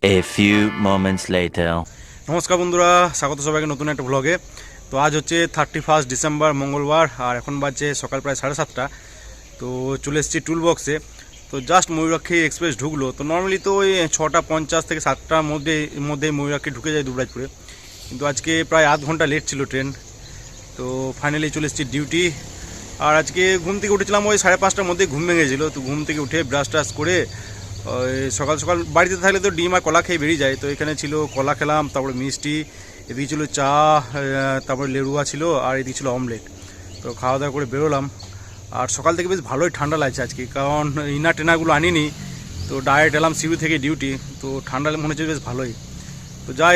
A few moments later. নমস্কার বন্ধুরা, স্বাগত সবাইকে নতুন একটা ব্লগে। তো আজ হচ্ছে 31 ডিসেম্বর মঙ্গলবার, আর এখন বাজছে সকাল প্রায় 7:30। তো চলে এসেছি টুল বক্সে। তো জাস্ট ময়ূরাক্ষী এক্সপ্রেস ঢুকলো। তো নর্মালি তো ওই 6:50 থেকে 7টার মধ্যে ময়ূরাক্ষী ঢুকে যায় দুবরাজপুরে, কিন্তু আজকে প্রায় আধ ঘন্টা লেট ছিল ট্রেন। তো ফাইনালি চলে এসেছি ডিউটি। আর আজকে ঘুম থেকে উঠেছিলাম ওই 5:30টার মধ্যে, ঘুম ভেঙেছিল। তো ঘুম থেকে উঠে ব্রাশ টাশ করে ওই সকাল সকাল বাড়িতে থাকলে তো ডিম আর কলা খেয়ে বেরিয়ে যায়। তো এখানে ছিল কলা খেলাম, তারপরে মিষ্টি, এদিকে ছিল চা, তারপরে লেরুয়া ছিল, আর এদিকে ছিল অমলেট। তো খাওয়া দাওয়া করে বেরোলাম। আর সকাল থেকে বেশ ভালোই ঠান্ডা লাগছে আজকে, কারণ ইনার টেনারগুলো আনিনি। তো ডাইরেক্ট এলাম সিউড়ি থেকে ডিউটি। তো ঠান্ডা মনে হচ্ছে বেশ ভালোই। তো যাই,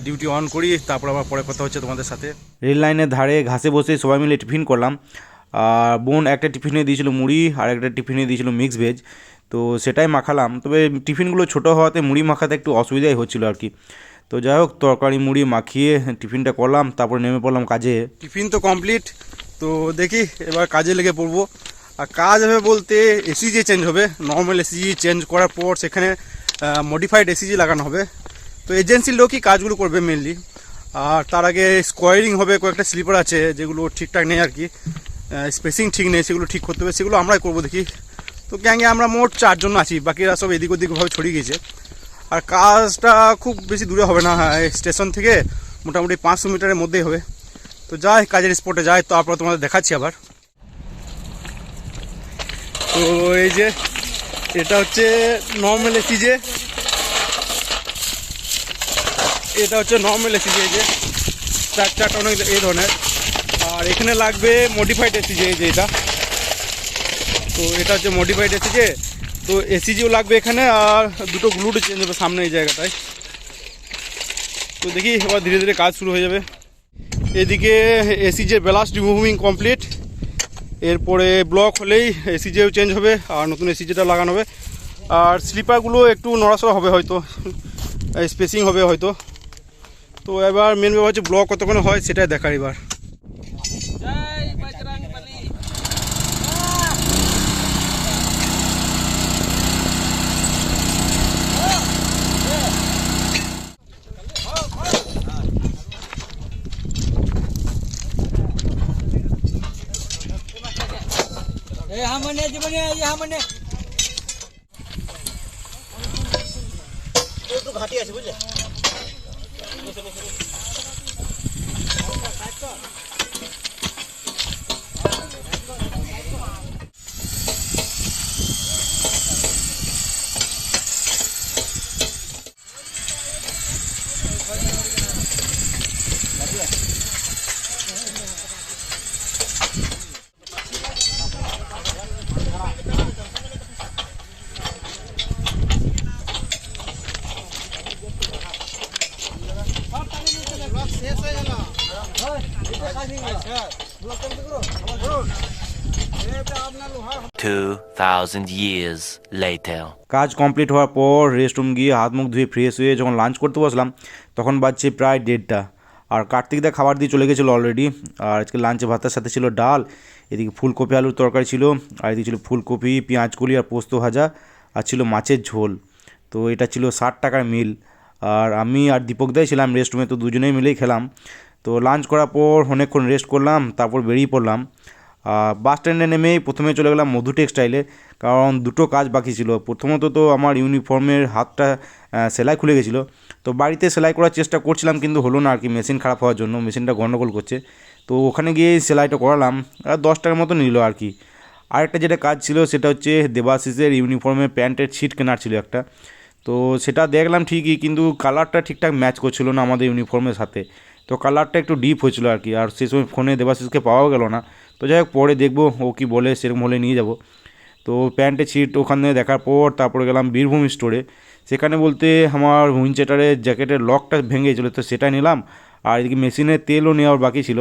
ডিউটি অন করি, তারপর আবার পরে কথা হচ্ছে তোমাদের সাথে। রেল লাইনের ধারে ঘাসে বসে সবাই মিলে টিফিন করলাম। আর বোন একটা টিফিনে দিয়েছিল মুড়ি, আর একটা টিফিনে দিয়েছিল মিক্স ভেজ। তো সেটাই মাখালাম। তবে টিফিনগুলো ছোটো হওয়াতে মুড়ি মাখাতে একটু অসুবিধাই হচ্ছিলো আর কি। তো যাই হোক, তরকারি মুড়ি মাখিয়ে টিফিনটা করলাম, তারপর নেমে পড়লাম কাজে। টিফিন তো কমপ্লিট। তো দেখি এবার কাজে লেগে পড়বো। আর কাজ হবে বলতে এসিজি চেঞ্জ হবে। নর্মাল এসিজি চেঞ্জ করার পর সেখানে মডিফাইড এসিজি লাগানো হবে। তো এজেন্সির লোকই কাজগুলো করবে মেনলি। আর তার আগে স্কোয়ারিং হবে, কয়েকটা স্লিপার আছে যেগুলো ঠিকঠাক নেই আর কি, স্পেসিং ঠিক নেই, সেগুলো ঠিক করতে হবে। সেগুলো আমরাই করবো দেখি। তো গ্যাংয়ে আমরা মোট 4 জন আছি, বাকিরা সব এদিক ওদিকভাবে ছড়িয়ে গিয়েছে। আর কাজটা খুব বেশি দূরে হবে না, স্টেশন থেকে মোটামুটি 500 মিটারের মধ্যেই হবে। তো যাই, কাজের স্পটে যাই, তারপর তোমাদের দেখাচ্ছি আবার। তো এই যে এটা হচ্ছে নর্মাল এসিজে, এটা হচ্ছে নর্মাল এসিজে, এই যে চারটা অনেক এই ধরনের। আর এখানে লাগবে মডিফাইড এসিজে, এই যে এটা। তো এটা হচ্ছে মডিফাইড এসিজে। তো এসিজিও লাগবে এখানে, আর দুটো গ্লুডও চেঞ্জ হবে সামনে এই জায়গাটায়। তো দেখি এবার ধীরে ধীরে কাজ শুরু হয়ে যাবে। এদিকে এসিজের ব্যালাস্ট রিমুভিং কমপ্লিট। এরপরে ব্লক হলেই এসিজেও চেঞ্জ হবে আর নতুন এসিজিটা লাগানো হবে। আর স্লিপারগুলো একটু নড়াচড়া হবে হয়তো, স্পেসিং হবে হয়তো। তো এবার মেন ব্যাপার হচ্ছে ব্লক কতক্ষণ হয় সেটাই দেখার এবার। একটু ঘাটি আছে বুঝলে। শেষ হয়ে গেল। 2000 years later. কাজ কমপ্লিট হওয়ার পর রেস্টরুম গিয়ে হাত মুখ ধুয়ে ফ্রেশ হয়ে যখন লাঞ্চ করতে বসলাম, তখন বাজছে প্রায় 1:30। আর কার্তিকদা খাবার দিয়ে চলে গেছিলো অলরেডি। আর আজকে লাঞ্চে ভাতের সাথে ছিল ডাল, এদিকে ফুলকপি আলুর তরকারি ছিল, আর এদিকে ছিল ফুলকপি পেঁয়াজকলি আর পোস্ত ভাজা, আর ছিল মাছের ঝোল। তো এটা ছিল 60 টাকার মিল। আর আমি আর দীপকদাই ছিলাম রেস্টরুমে, তো দুজনেই মিলেই খেলাম। তো লাঞ্চ করার পর অনেকক্ষণ রেস্ট করলাম, তারপর বেরিয়ে পড়লাম। বাস স্ট্যান্ডে নেমেই প্রথমে চলে গেলাম মধু টেক্সটাইলে, কারণ দুটো কাজ বাকি ছিল। প্রথমত তো আমার ইউনিফর্মের হাতটা সেলাই খুলে গেছিলো। তো বাড়িতে সেলাই করার চেষ্টা করছিলাম, কিন্তু হলো না আর কি, মেশিন খারাপ হওয়ার জন্য মেশিনটা গন্ডগোল করছে। তো ওখানে গিয়ে সেলাইটা করালাম, আর 10 টাকার মতো নিল আর কি। আরেকটা যেটা কাজ ছিল সেটা হচ্ছে দেবাশিসের ইউনিফর্মের প্যান্টের ছিট কেনার ছিল একটা। তো সেটা দেখলাম ঠিকই, কিন্তু কালারটা ঠিকঠাক ম্যাচ করছিল না আমাদের ইউনিফর্মের সাথে। তো কালারটা একটু ডিপ হয়েছিল আর কি। আর সেই সময় ফোনে দেবাশিসকে পাওয়াও গেল না। তো যাই হোক, পরে দেখবো ও কী বলে, সেরকম হলে নিয়ে যাব। তো প্যান্টের ছিট ওখানে দেখার পর তারপরে গেলাম বীরভূম স্টোরে। সেখানে বলতে আমার উইনচেটারের জ্যাকেটের লকটা ভেঙে গেছিলো, তো সেটা নিলাম। আর এদিকে মেশিনের তেলও নেওয়ার বাকি ছিল।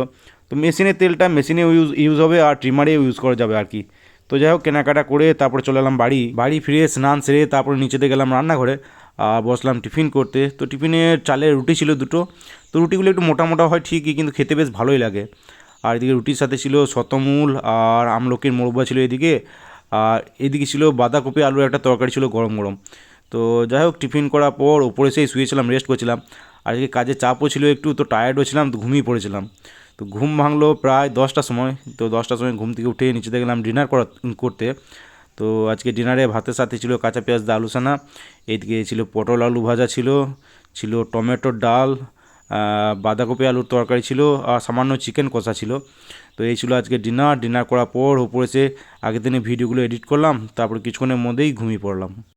তো মেশিনের তেলটা মেশিনে ইউজ হবে, আর ট্রিমারেও ইউজ করা যাবে আর কি। তো যাই হোক, কেনাকাটা করে তারপরে চলে এলাম বাড়ি ফিরে স্নান সেরে তারপরে নিচেতে গেলাম রান্নাঘরে, আর বসলাম টিফিন করতে। তো টিফিনে চালের রুটি ছিল দুটো। তো রুটিগুলো একটু মোটা মোটা হয় ঠিকই, কিন্তু খেতে বেশ ভালোই লাগে। আর এদিকে রুটির সাথে ছিল শতমূল আর আমলকির মোরব্বা ছিল এদিকে। আর এদিকে ছিল বাঁধাকপি আলুর একটা তরকারি ছিল গরম গরম। তো যাই হোক টিফিন করার পর উপরে সেই শুয়েছিলাম, রেস্ট করছিলাম। আজকে কাজের চাপও ছিল একটু, তো টায়ার্ডও ছিলাম, তো ঘুমিয়ে পড়েছিলাম। তো ঘুম ভাঙলো প্রায় 10টার সময়। তো 10টার সময় ঘুম থেকে উঠে নিচে গেলাম ডিনার করতে। তো আজকে ডিনারে ভাতের সাথে ছিল কাঁচা পেঁয়াজ দিয়ে আলু সানা, এইদিকে ছিল পটল আলু ভাজা ছিল, ছিল টমেটোর ডাল, বাঁধাকপি আলুর তরকারি ছিল, আর সামান্য চিকেন কষা ছিল। তো এই ছিল আজকে ডিনার করার পর উপরে এসে আগের দিনে ভিডিওগুলো এডিট করলাম, তারপর কিছুক্ষণের মধ্যেই ঘুমিয়ে পড়লাম।